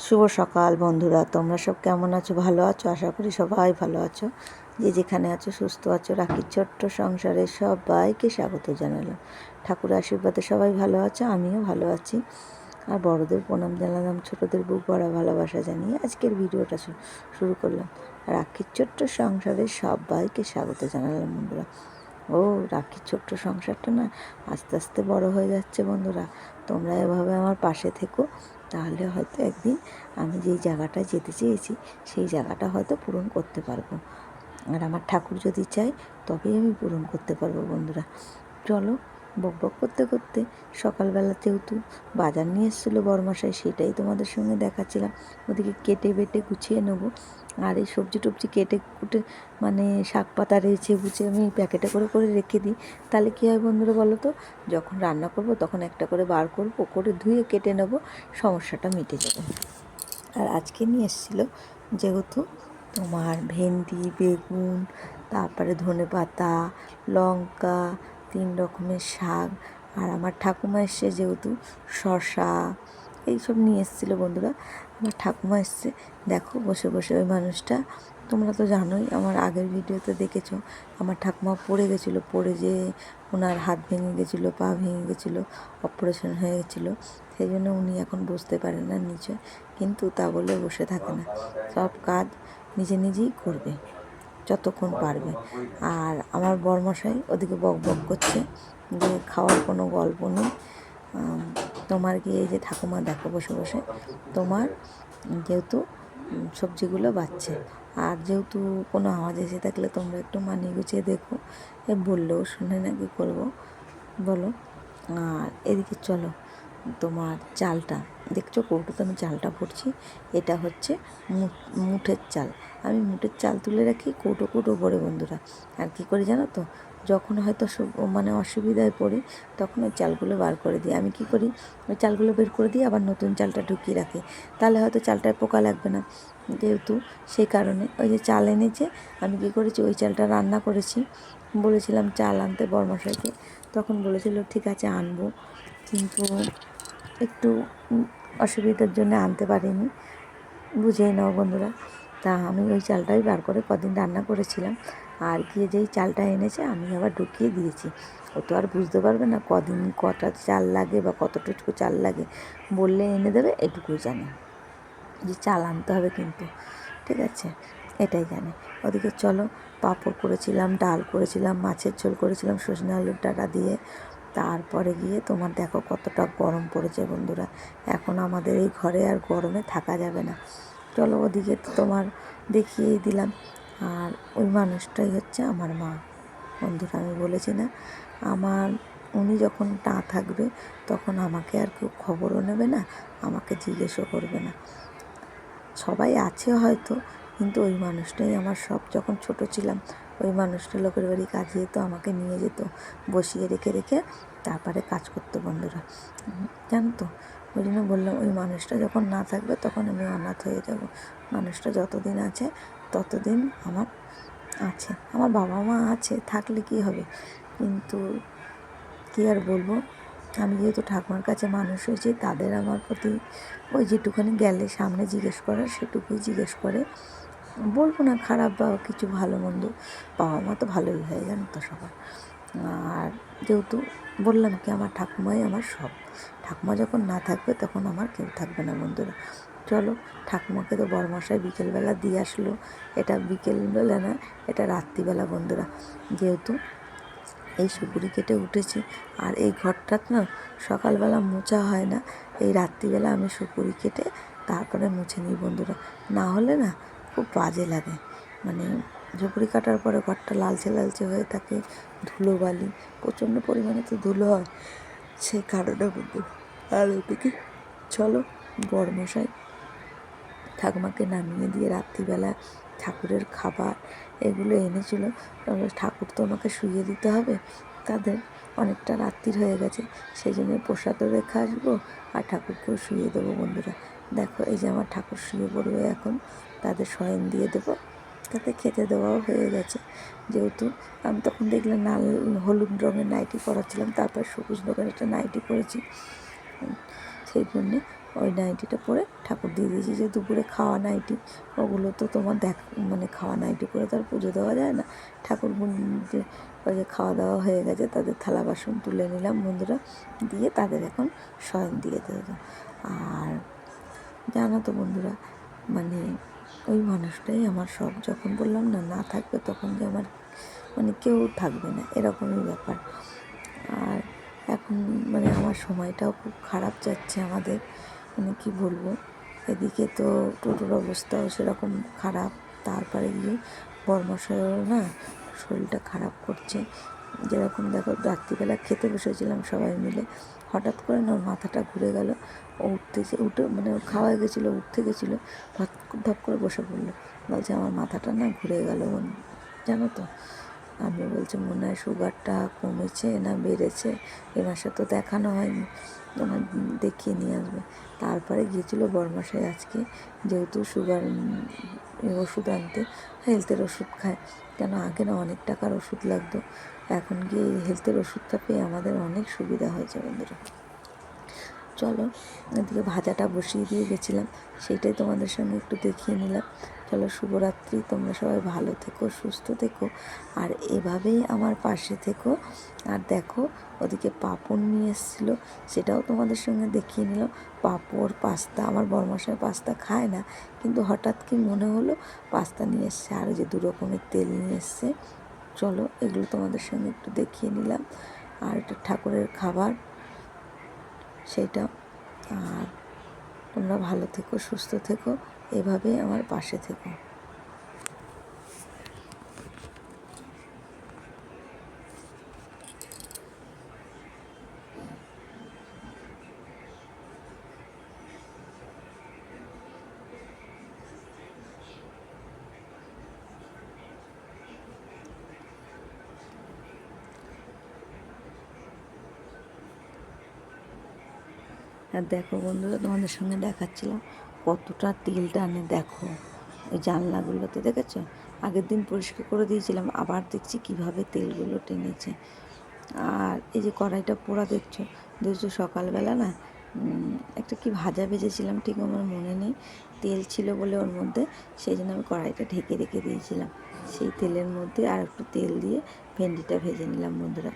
শুভ সকাল বন্ধুরা, তোমরা সব কেমন আছো? ভালো আছো? আশা করি সবাই ভালো আছো। যে যেখানে আছো সুস্থ আছো। রাখির ছোট্ট সংসারে সবাইকে স্বাগত জানালাম। ঠাকুরের আশীর্বাদে সবাই ভালো আছে, আমিও ভালো আছি। আর বড়দের প্রণাম জানালাম, ছোটদের বুক ভরা ভালোবাসা জানিয়ে আজকের ভিডিওটা শুরু করলাম। রাখির ছোট্ট সংসারে সবাইকে স্বাগত জানালাম বন্ধুরা। ও রাখির ছোট্ট সংসারটা না আস্তে আস্তে বড় হয়ে যাচ্ছে বন্ধুরা। তোমরা এভাবে আমার পাশে থেকো, তাহলে হয়তো একদিন আমি যেই জায়গাটায় যেতে চেয়েছি সেই জায়গাটা হয়তো পূরণ করতে পারবো। আর আমার ঠাকুর যদি চায় তবেই আমি পূরণ করতে পারবো বন্ধুরা। চলো, বক বক করতে করতে সকালবেলাতেও তো বাজার নিয়ে এসেছিলো বড়মশাই, সেটাই তোমাদের সঙ্গে দেখাচ্ছিলাম। ওদিকে কেটে বেটে গুছিয়ে নেবো। আর এই সবজি টবজি কেটে কুটে মানে শাক পাতা রেঁচে গুছে আমি প্যাকেটে করে করে রেখে দিই। তাহলে কী হয় বন্ধুরা বলো তো, যখন রান্না করব তখন একটা করে বার করবো, করে ধুয়ে কেটে নেব, সমস্যাটা মিটে যাবে। আর আজকে নিয়ে এসেছিলো যেহেতু তোমার ভেন্ডি, বেগুন, তারপরে ধনেপাতা, লঙ্কা, 3 রকমের শাক। আর আমার ঠাকুমা এসছে যেহেতু শসা এইসব নিয়ে এসেছিলো বন্ধুরা। আমার ঠাকুমা এসছে, দেখো বসে বসে। ওই মানুষটা তোমরা তো জানোই, আমার আগের ভিডিওতে দেখেছো, আমার ঠাকুমা পড়ে গেছিলো, পড়ে যে ওনার হাত ভেঙে গেছিলো, পা ভেঙে গেছিলো, অপারেশন হয়ে গেছিলো। সেই জন্য উনি এখন বসতে পারেন না নিচে, কিন্তু তা বলে বসে থাকে না, সব কাজ নিজে নিজেই করবে যতক্ষণ পারবে। আর আমার বরমশাই ওদিকে বক বক করছে যে খাওয়ার কোনো গল্প নেই। তোমার কি এই যে ঠাকুমা দেখো বসে বসে তোমার যেহেতু সবজিগুলো বাচ্ছে। আর যেহেতু কোনো আওয়াজ এসে থাকলে তোমরা একটু মানিয়ে গুছিয়ে দেখো, এ বললেও শুনে না, কি করবো বলো। আর এদিকে চলো, তোমার চালটা দেখছো, কৌটোতে আমি চালটা ভরছি। এটা হচ্ছে মুঠের চাল। আমি মুঠের চাল তুলে রাখি কৌটো কৌটো ভরে বন্ধুরা। আর কী করি জানো তো, যখন হয়তো মানে অসুবিধায় পড়ি তখন ওই চালগুলো বার করে দিই। আমি কী করি, ওই চালগুলো বের করে দিই, আবার নতুন চালটা ঢুকিয়ে রাখি, তাহলে হয়তো চালটায় পোকা লাগবে না। যেহেতু সেই কারণে ওই যে চাল এনেছে, আমি কী করেছি, ওই চালটা রান্না করেছি। বলেছিলাম চাল আনতে বরমশাইকে, তখন বলেছিল ঠিক আছে আনবো, কিন্তু একটু অসুবিধার জন্য আনতে পারিনি, বুঝেই নাও বন্ধুরা। তা আমি ওই চালটাই বার করে কদিন রান্না করেছিলাম। আর গিয়ে যেই চালটা এনেছে আমি আবার ঢুকিয়ে দিয়েছি। ও তো আর বুঝতে পারবে না কদিন কটা চাল লাগে বা কতটুকু চাল লাগে, বললে এনে দেবে, এটুকুই জানে যে চাল আনতে হবে, কিন্তু ঠিক আছে এটাই জানে। ওদিকে চলো, পাঁপড় করেছিলাম, ডাল করেছিলাম, মাছের ঝোল করেছিলাম সজনে আলুর ডাঁটা দিয়ে। তারপরে গিয়ে তোমার দেখো কতটা গরম পড়েছে বন্ধুরা। এখন আমাদের এই ঘরে আর গরমে থাকা যাবে না। চলো ওদিকে তো তোমার দেখিয়েই দিলাম। আর ওই মানুষটাই হচ্ছে আমার মা বন্ধুরা। আমি বলেছি না, আমার উনি যখন না থাকবে তখন আমাকে আর কেউ খবরও নেবে না, আমাকে জিজ্ঞেসও করবে না। সবাই আছে হয়তো, কিন্তু ওই মানুষটাই আমার সব। যখন ছোট ছিলাম ওই মানুষটা লোকের বাড়ি কাজে যেত, আমাকে নিয়ে যেত, বসিয়ে রেখে রেখে তারপরে কাজ করতো বন্ধুরা, জানো তো। ওই জন্য বললাম, ওই মানুষটা যখন না থাকবে তখন আমি অনাথ হয়ে যাব। মানুষটা যতদিন আছে ততদিন আমার আছে। আমার বাবা মা আছে, থাকলে কি হবে, কিন্তু কী আর বলবো। আমি যেহেতু ঠাকুমার কাছে মানুষ হয়েছি, তাদের আমার প্রতি ওই যেটুখানি গেলে সামনে জিজ্ঞেস করার সেটুকুই জিজ্ঞেস করে। বলবো না খারাপ বা কিছু, ভালো মন্দ, বাবা মা তো ভালোই হয় জানো তো সবার। আর যেহেতু বললাম কি, আমার ঠাকুমাই আমার সব। ঠাকুমা যখন না থাকবে তখন আমার কেউ থাকবে না বন্ধুরা। চলো, ঠাকুমাকে তো বড়মশাই বিকেলবেলা দিয়ে আসলো। এটা বিকেলবেলা না, এটা রাত্রিবেলা বন্ধুরা। যেহেতু এই সুপুরি কেটে উঠেছি, আর এই ঘরটা না সকালবেলা মোছা হয় না, এই রাত্রিবেলা আমি সুপুরি কেটে তারপরে মুছে নিই বন্ধুরা। না হলে না খুব বাজে লাগে, মানে ঝুপড়ি কাটার পরে ঘরটা লালচে লালচে হয়ে থাকে, ধুলোবালি প্রচণ্ড পরিমাণে তো ধুলো হয়, সেই কারণে বন্ধু। আর ওদিকে চলো, বড়মশাই ঠাকুমাকে নামিয়ে দিয়ে রাত্রিবেলা ঠাকুরের খাবার এগুলো এনেছিল। ঠাকুর তো আমাকে শুইয়ে দিতে হবে, তাদের অনেকটা রাত্রির হয়ে গেছে, সেই জন্য প্রসাদও রেখে আসবো আর ঠাকুরকেও শুইয়ে দেবো বন্ধুরা। দেখো এই যে আমার ঠাকুর শুয়ে পড়বে এখন, তাদের শয়ন দিয়ে দেবো, তাতে খেতে দেওয়াও হয়ে গেছে। যেহেতু আমি তখন দেখলাম হলুদ রঙের নাইটি পরাচ্ছিলাম, তারপর সবুজ রঙের একটা নাইটি পরেছি, সেই জন্যে ওই নাইটিটা পরে ঠাকুর দিয়ে দিয়েছি, যে দুপুরে খাওয়া নাইটি, ওগুলো তো তোমার মানে খাওয়া নাইটি পরে তো আর পুজো দেওয়া যায় না। ঠাকুর যে ওই যে খাওয়া দাওয়া হয়ে গেছে, তাদের থালা বাসন তুলে নিলাম বন্ধুরা, দিয়ে তাদের এখন শয়ন দিয়ে দেবো। আর জানো তো বন্ধুরা, মানে ওই মানুষটাই আমার সব। যখন বললাম না না থাকবে, তখন যে আমার মানে কেউ থাকবে না, এরকমই ব্যাপার। আর এখন মানে আমার সময়টাও খুব খারাপ যাচ্ছে আমাদের, মানে কি বলবো, এদিকে তো টোটোর অবস্থাও সেরকম খারাপ, তারপরে গিয়ে বর্মশাইও না শরীরটা খারাপ করছে। যেরকম দেখো, রাত্রিবেলা খেতে বসেছিলাম সবাই মিলে, হঠাৎ করে না ওর মাথাটা ঘুরে গেল, ও উঠে মানে ওর খাওয়া গেছিলো, উঠতে গেছিলো, ধপ করে বসে পড়লো, বলছে আমার মাথাটা না ঘুরে গেল জানো তো। আমি বলছি মনে হয় সুগারটা কমেছে না বেড়েছে, এ মাসে তো দেখানো হয়নি, তোমার দেখিয়ে নিয়ে আসবে। তারপরে গিয়েছিলো বড়মশাই আজকে, যেহেতু সুগার ওষুধ আনতে, হেলথের ওষুধ খায়, কেন আগে না অনেক টাকার ওষুধ লাগতো, এখন গিয়ে হেলথের ওষুধটা পেয়ে আমাদের অনেক সুবিধা হয়েছে বন্ধুরা। চলো, এদিকে ভাজাটা বসিয়ে দিয়ে গেছিলাম, সেইটাই তোমাদের সঙ্গে একটু দেখিয়ে নিলাম। চলো, শুভরাত্রি, তোমরা সবাই ভালো থেকো, সুস্থ থেকো, আর এভাবেই আমার পাশে থেকো। আর দেখো, ওদিকে পাঁপড় নিয়ে এসেছিলো, সেটাও তোমাদের সঙ্গে দেখিয়ে নিলাম। পাঁপড়, পাস্তা, আমার বড়মশাই পাস্তা খায় না, কিন্তু হঠাৎ কি মনে হলো পাস্তা নিয়ে এসছে, আর ওই যে 2 রকমের তেল নিয়ে এসছে। চলো, এগুলো তোমাদের সঙ্গে একটু দেখিয়ে নিলাম। আর এটা ঠাকুরের খাবার, সেইটা। আর তোমরা ভালো থেকো, সুস্থ থেকো, এভাবেই আমার পাশে থেকো। আর দেখো বন্ধুরা, তোমাদের সঙ্গে দেখাচ্ছিলাম কতটা তেল টানে, দেখো ওই জানলাগুলোতে, দেখেছো? আগের দিন পরিষ্কার করে দিয়েছিলাম, আবার দেখছি কিভাবে তেলগুলো টেনেছে। আর এই যে কড়াইটা পোড়া দেখছো সকালবেলা না একটা কি ভাজা ভেজেছিলাম, ঠিক আমার মনে নেই, তেল ছিল বলে ওর মধ্যে, সেই জন্য আমি কড়াইটা ঢেকে রেখে দিয়েছিলাম। সেই তেলের মধ্যে আর একটু তেল দিয়ে ভেন্ডিটা ভেজে নিলাম বন্ধুরা।